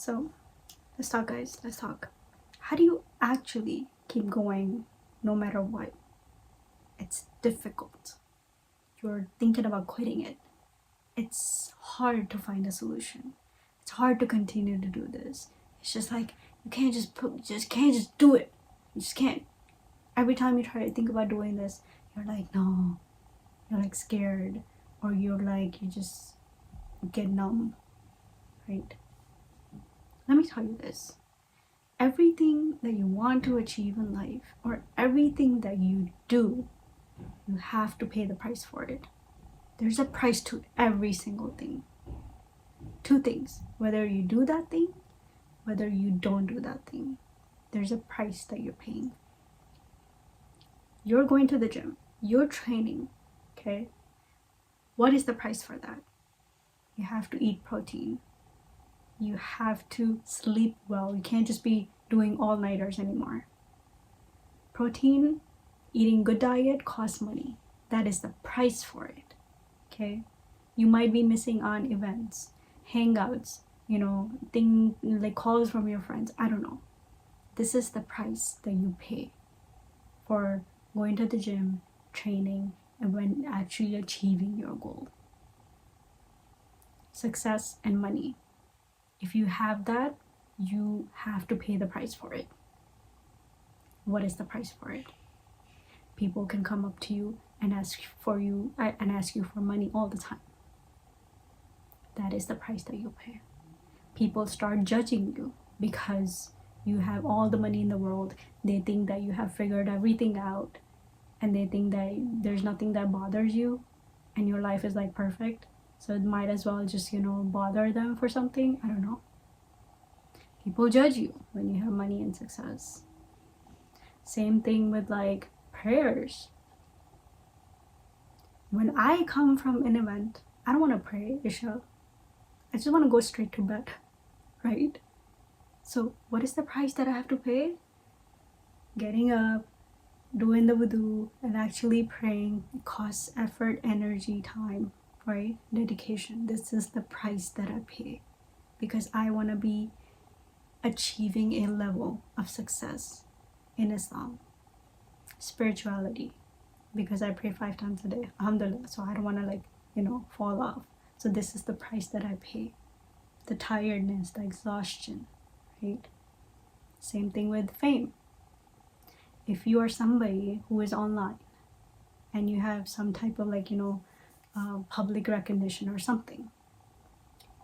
So let's talk, guys. Let's talk. How do you actually keep going no matter what? It's difficult. You're thinking about quitting it. It's hard to find a solution. It's hard to continue to do this. It's just like you can't just do it. You just can't. Every time you try to think about doing this, you're like, no. You're like scared, or you're like, you just get numb, right? Let me tell you this. Everything that you want to achieve in life, or everything that you do, you have to pay the price for it. There's a price to every single thing. Two things: whether you do that thing, whether you don't do that thing. There's a price that you're paying. You're going to the gym, you're training, okay? What is the price for that? You have to eat protein. You have to sleep well. You can't just be doing all-nighters anymore. Protein, eating good diet costs money. That is the price for it, okay? You might be missing on events, hangouts, thing like calls from your friends. I don't know. This is the price that you pay for going to the gym, training, and when actually achieving your goal. Success and money. If you have that, you have to pay the price for it. What is the price for it? People can come up to you and ask you for money all the time. That is the price that you pay. People start judging you because you have all the money in the world. They think that you have figured everything out, and they think that there's nothing that bothers you and your life is like perfect. So it might as well just, bother them for something. I don't know. People judge you when you have money and success. Same thing with like prayers. When I come from an event, I don't want to pray, Isha. I just want to go straight to bed, right? So what is the price that I have to pay? Getting up, doing the wudu, and actually praying. It costs effort, energy, time, right? Dedication. This is the price that I pay because I want to be achieving a level of success in Islam. Spirituality, because I pray 5 times a day, alhamdulillah, so I don't want to fall off. So this is the price that I pay. The tiredness, the exhaustion, right? Same thing with fame. If you are somebody who is online and you have some type of public recognition or something,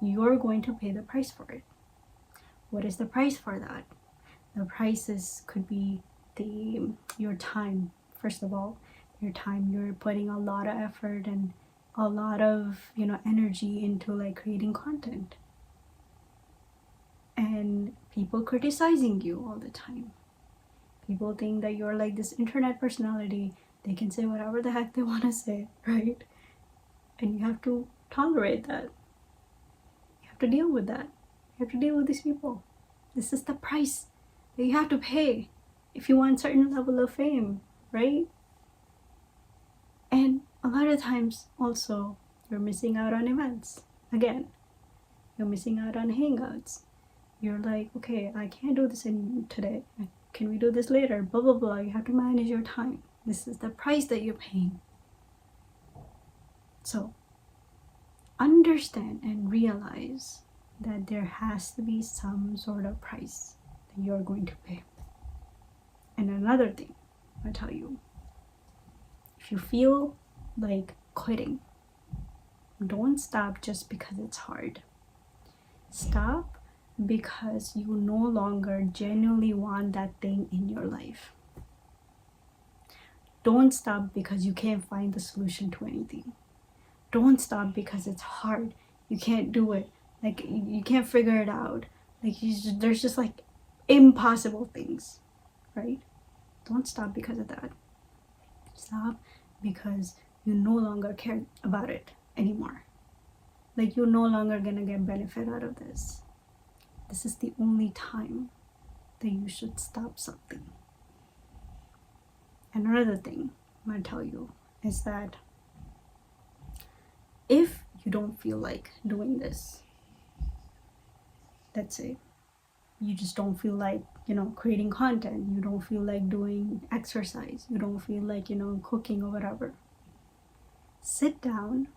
you're going to pay the price for it. What is the price for that? The prices could be your time. First of all, your time. You're putting a lot of effort and a lot of energy into creating content, and people criticizing you all the time. People think that you're like this internet personality. They can say whatever the heck they want to say, right? And you have to tolerate that. You have to deal with that. You have to deal with these people. This is the price that you have to pay if you want a certain level of fame, right? And a lot of times also, you're missing out on events. Again, you're missing out on hangouts. You're like, okay, I can't do this today. Can we do this later? Blah, blah, blah. You have to manage your time. This is the price that you're paying. So, understand and realize that there has to be some sort of price that you're going to pay. And another thing, I tell you, if you feel like quitting, don't stop just because it's hard. Stop because you no longer genuinely want that thing in your life. Don't stop because you can't find the solution to anything. Don't stop because it's hard. You can't do it. You can't figure it out. There's just impossible things, right? Don't stop because of that. Stop because you no longer care about it anymore. You're no longer gonna get benefit out of this. This is the only time that you should stop something. And another thing I'm gonna tell you is that if you don't feel like doing this, let's say you just don't feel like, creating content, you don't feel like doing exercise, you don't feel like, cooking or whatever. Sit down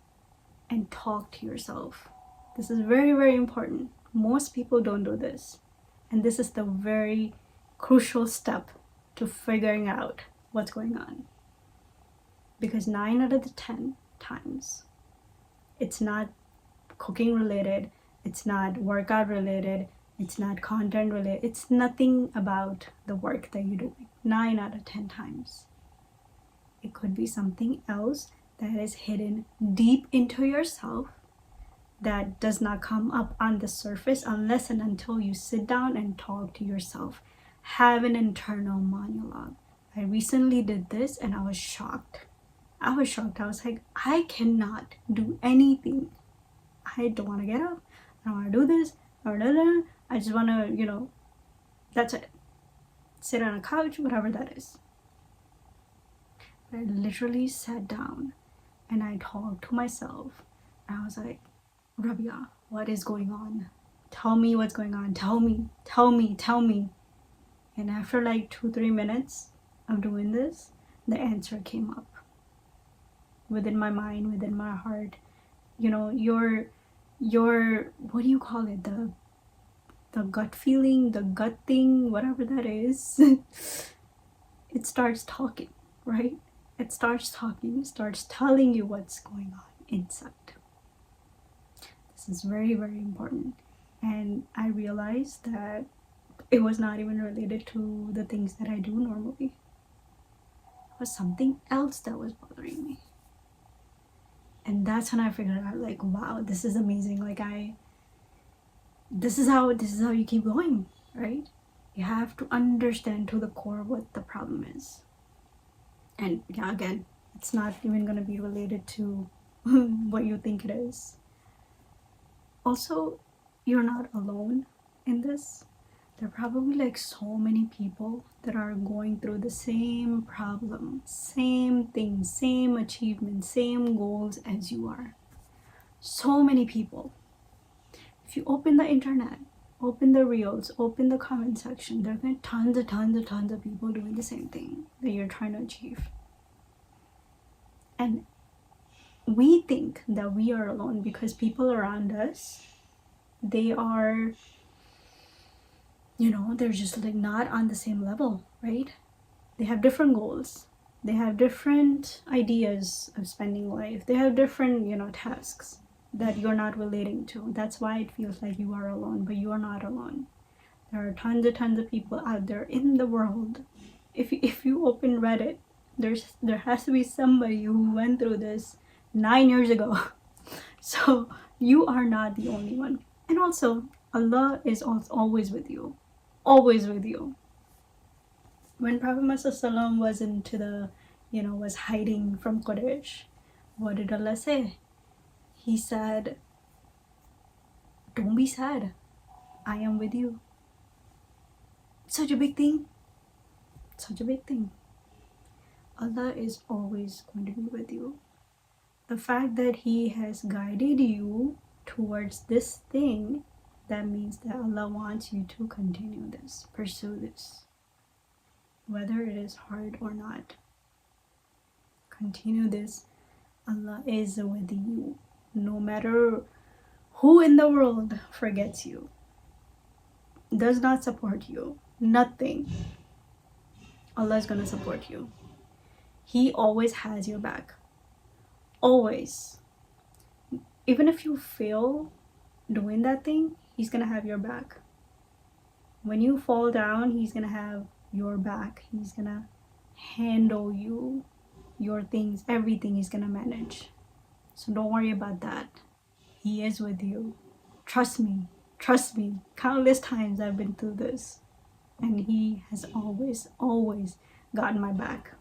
and talk to yourself. This is very, very important. Most people don't do this. And this is the very crucial step to figuring out what's going on. Because 9 out of the 10 times, it's not cooking related, it's not workout related, it's not content related, it's nothing about the work that you're doing. 9 out of 10 times. It could be something else that is hidden deep into yourself that does not come up on the surface unless and until you sit down and talk to yourself. Have an internal monologue. I recently did this and I was shocked. I was like, I cannot do anything. I don't want to get up. I don't want to do this. I just want to, that's it. Sit on a couch, whatever that is. But I literally sat down and I talked to myself. And I was like, Rabia, what is going on? Tell me what's going on. Tell me. And after like 2-3 minutes of doing this, the answer came up. Within my mind, within my heart. Your what do you call it? The gut feeling, the gut thing, whatever that is. It starts talking, right? It starts telling you what's going on inside. This is very, very important. And I realized that it was not even related to the things that I do normally. It was something else that was bothering me. And that's when I figured out, like, wow, this is amazing. Like, this is how you keep going, right? You have to understand to the core what the problem is. And yeah, again, it's not even going to be related to what you think it is. Also, you're not alone in this. There are probably like so many people that are going through the same problem, same things, same achievements, same goals as you are. So many people. If you open the internet, open the reels, open the comment section, there are going to be tons of people doing the same thing that you're trying to achieve. And we think that we are alone because people around us, they are, they're just like not on the same level, right? They have different goals. They have different ideas of spending life. They have different, tasks that you're not relating to. That's why it feels like you are alone, but you are not alone. There are tons of people out there in the world. If you open Reddit, there has to be somebody who went through this 9 years ago. So you are not the only one. And also, Allah is always with you. Always with you. When Prophet Muhammad was into the, was hiding from Quraysh, what did Allah say? He said, don't be sad. I am with you. Such a big thing. Such a big thing. Allah is always going to be with you. The fact that He has guided you towards this thing, that means that Allah wants you to continue this, pursue this. Whether it is hard or not. Continue this. Allah is with you. No matter who in the world forgets you, does not support you, nothing, Allah is going to support you. He always has your back. Always. Even if you fail doing that thing, He's going to have your back. When you fall down, He's going to have your back. He's going to handle you, your things, everything He's going to manage. So don't worry about that. He is with you. Trust me. Countless times I've been through this. And He has always gotten my back.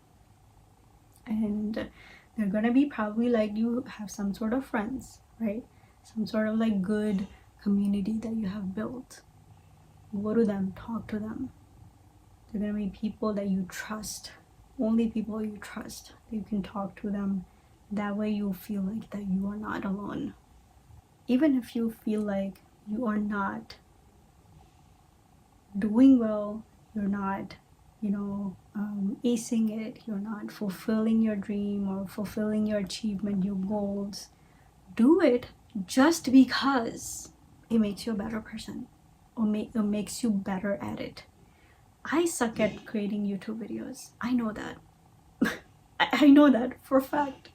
And they're going to be probably like you have some sort of friends, right? Some sort of like good community that you have built. Go to them, talk to them. They're going to be people that you trust. Only people you trust. You can talk to them. That way you feel like that you are not alone. Even if you feel like you are not doing well, you're not, acing it, you're not fulfilling your dream or fulfilling your achievement, your goals, do it just because it makes you a better person or makes you better at it. I suck at creating YouTube videos. I know that. I know that for a fact.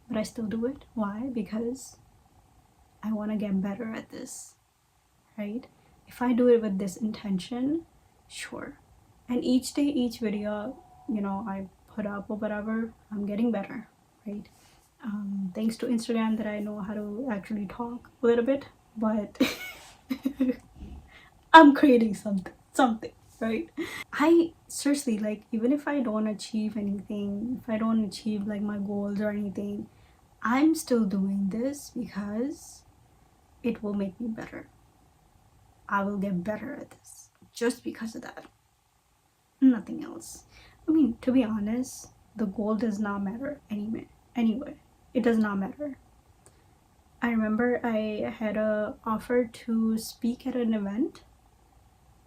But I still do it. Why? Because I want to get better at this, right? If I do it with this intention, sure. And each day, each video, I put up or whatever, I'm getting better, right? Thanks to Instagram that I know how to actually talk a little bit, but I'm creating something, right? I seriously, like, even if I don't achieve anything, if I don't achieve like my goals or anything, I'm still doing this because it will make me better. I will get better at this just because of that. Nothing else. I mean, to be honest, the goal does not matter anyway. It does not matter. I remember I had a offer to speak at an event,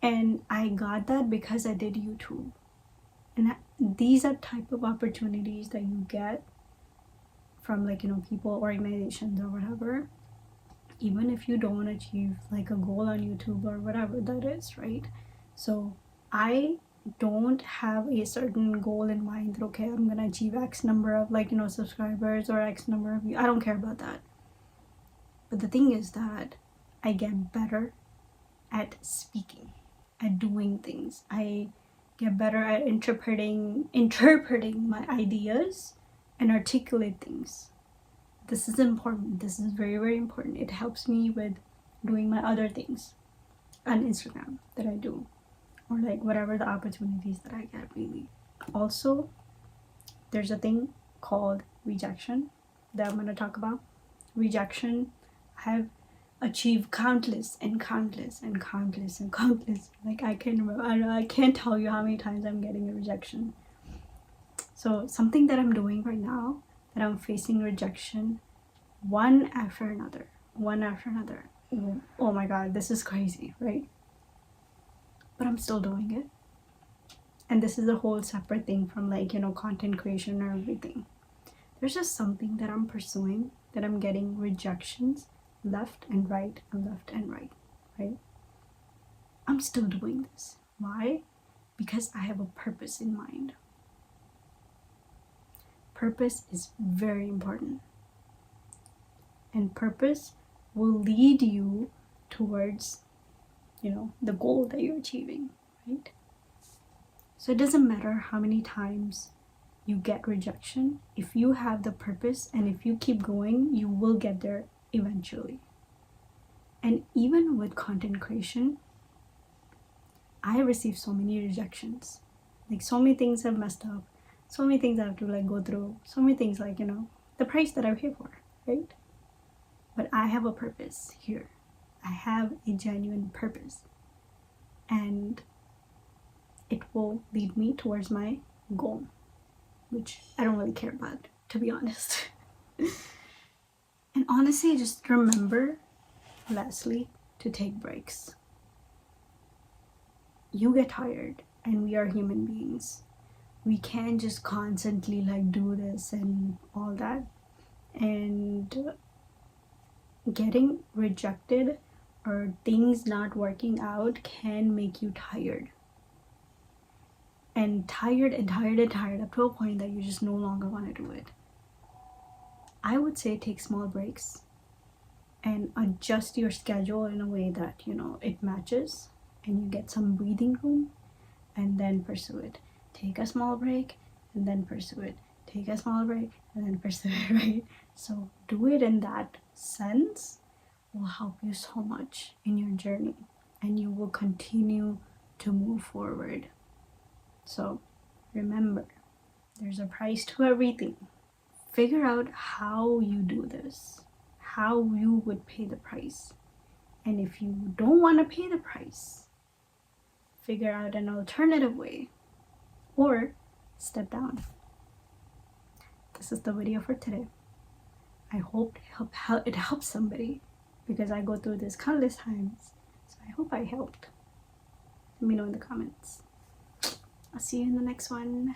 and I got that because I did YouTube. And these are type of opportunities that you get from, like, people, organizations, or whatever, even if you don't achieve like a goal on YouTube or whatever that is, right? So I don't have a certain goal in mind that, okay, I'm gonna achieve X number of, like, subscribers or X number of views. I don't care about that. But the thing is that I get better at speaking, at doing things. I get better at interpreting my ideas and articulate things. This is important. This is very, very important. It helps me with doing my other things on Instagram that I do, or like whatever the opportunities that I get, really. Also, there's a thing called rejection that I'm going to talk about. Rejection, I have achieved countless and countless and countless and countless. Like, I can't remember. I can't tell you how many times I'm getting a rejection. So something that I'm doing right now, that I'm facing rejection one after another. Oh my god, this is crazy, right? But I'm still doing it. And this is a whole separate thing from, like, content creation or everything. There's just something that I'm pursuing that I'm getting rejections left and right and left and right, right? I'm still doing this. Why? Because I have a purpose in mind. Purpose is very important. And purpose will lead you towards, the goal that you're achieving, right? So it doesn't matter how many times you get rejection. If you have the purpose and if you keep going, you will get there eventually. And even with content creation, I received so many rejections. Like, so many things have messed up, so many things I have to, like, go through, so many things, like, the price that I'm here for, right? But I have a purpose here. I have a genuine purpose, and it will lead me towards my goal, which I don't really care about, to be honest. And honestly, just remember, lastly, to take breaks. You get tired, and we are human beings. We can't just constantly, like, do this and all that. And getting rejected or things not working out can make you tired. And tired up to a point that you just no longer want to do it. I would say take small breaks and adjust your schedule in a way that, it matches and you get some breathing room, and then pursue it. Take a small break and then pursue it. Take a small break and then pursue it, right? So do it in that sense will help you so much in your journey, and you will continue to move forward. So remember, there's a price to everything. Figure out how you do this, how you would pay the price. And if you don't want to pay the price, figure out an alternative way or step down. This is the video for today. I hope it helps somebody, because I go through this countless times. So I hope I helped. Let me know in the comments. I'll see you in the next one.